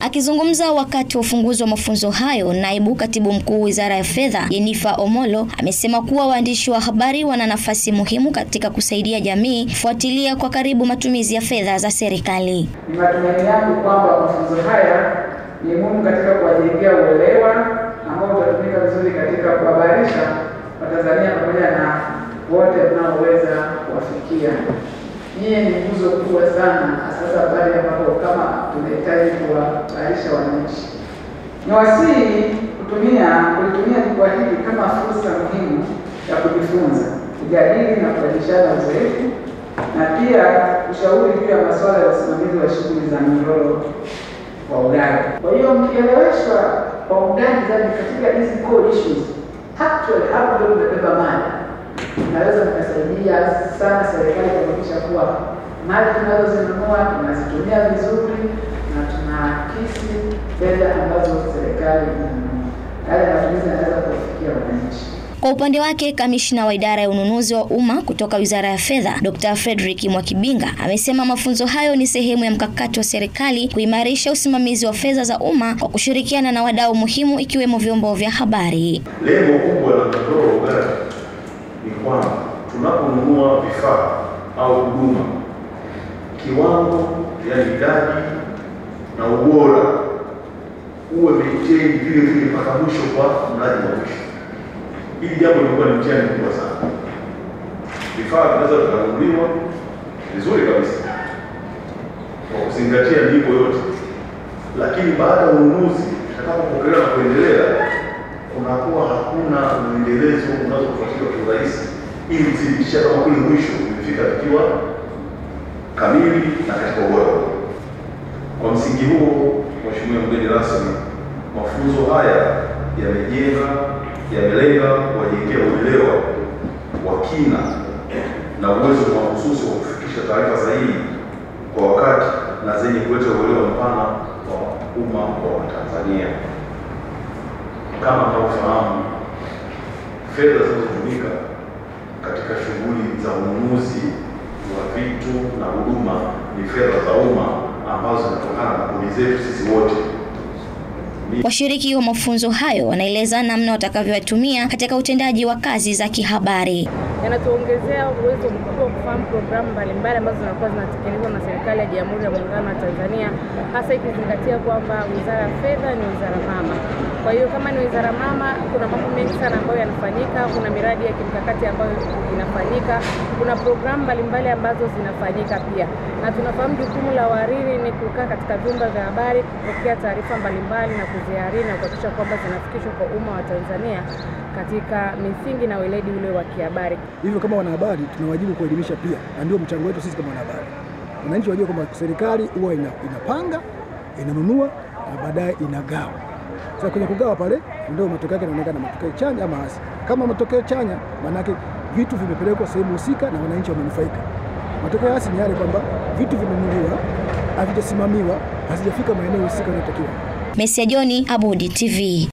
Akizungumza wakati wa ufunguzi wa mafunzo hayo, naibu katibu mkuu Wizara ya Fedha Jennifer Omolo amesema kuwa waandishi wa habari wana nafasi muhimu katika kusaidia jamii kufuatilia kwa karibu matumizi ya fedha za serikali. Ni matumaini yangu kwamba mafunzo haya ni muhimu katika kuwajengea uelewa ambao utatumika vizuri katika kuhabarisha Watanzania pamoja na wote tunaoweza kuwafikia. Nyie ni nguzo kubwa sana sasa pale ambapo kama tunahitaji kuwahabarisha wananchi. Niwasihi kulitumia jukwaa hili kama fursa muhimu ya kujifunza, kujadili na kubadilishana uzoefu na pia ushauri juu ya masuala ya usimamizi wa shughuli za mnyororo wa ugavi. Kwa hiyo mkieleweshwa kwa undani zaidi katika hizi core issues, actually hapo ndio tunabeba mali. Naweza kusaidia sana serikali kuhakikisha kuwa mali tunazozinunua tunazitumia vizuri na tunahakisi fedha ambazo serikali inanunua. Yale matumizi yanaweza kufikia wananchi. Kwa upande wake, kamishna wa idara ya ununuzi wa umma kutoka Wizara ya Fedha, Dr. Frederick Mwakibinga, amesema mafunzo hayo ni sehemu ya mkakati wa serikali kuimarisha usimamizi wa fedha za umma kwa kushirikiana na wadau muhimu ikiwemo vyombo vya habari. Lengo kubwa la mnyororo wa ugavi ni kwamba tunaponunua vifaa au huduma, kiwango ya idadi na ubora uwe maintain vile mpaka mwisho kwa mlaji wa mwisho. Hili jambo lilikuwa ni mtihani mkubwa sana. Vifaa vinaweza kununuliwa vizuri kabisa kwa kuzingatia ndipo yote, lakini baada ya ununuzi tutakapopokea na kuendelea, kunakuwa hakuna uendelezo unazofuatilia kwa urahisi ili kudhibitisha kama kule mwisho umefika vikiwa kamili na katika ubora. Kwa msingi huo, Mheshimiwa mgeni rasmi, mafunzo haya yamelenga kuwajengea uelewa wa kina na uwezo mahususi wa kufikisha taarifa sahihi kwa wakati na zenye kuleta uelewa mpana kwa umma wa Tanzania. Kama mnavyofahamu, fedha zinazotumika katika shughuli za ununuzi wa vitu na huduma ni fedha za umma ambazo zinatokana na kodi zetu sisi wote. Washiriki wa mafunzo hayo wanaeleza namna watakavyotumia katika utendaji wa kazi za kihabari. Yanatuongezea uwezo mkubwa wa kufahamu programu mbalimbali ambazo zinakuwa zinatekelezwa na serikali ya Jamhuri ya Muungano wa Tanzania, hasa ikizingatia kwamba Wizara ya Fedha ni wizara mama. Kwa hiyo kama ni wizara mama, kuna mambo mengi sana ambayo yanafanyika, kuna miradi ya kimkakati ambayo inafanyika, kuna programu mbalimbali ambazo zinafanyika pia. Na tunafahamu jukumu la wahariri ni kukaa katika vyombo vya habari, kupokea taarifa mbalimbali na kuzihariri na kuhakikisha kwamba zinafikishwa kwa umma wa Tanzania katika misingi na weledi ule wa kihabari. Hivyo kama wanahabari tuna wajibu kuelimisha pia, na ndio mchango wetu sisi kama wanahabari. Wananchi wajue kwamba serikali huwa inapanga, inanunua na baadaye inagawa. Sasa kwenye kugawa pale ndio matokeo yake yanaonekana, matokeo chanya ama hasi. Kama matokeo chanya, maana yake vitu vimepelekwa sehemu husika na wananchi wamenufaika. Matokeo hasi ni yale kwamba vitu vimenunuliwa, havijasimamiwa, hazijafika maeneo husika yanayotakiwa. Messia John, Abudi TV.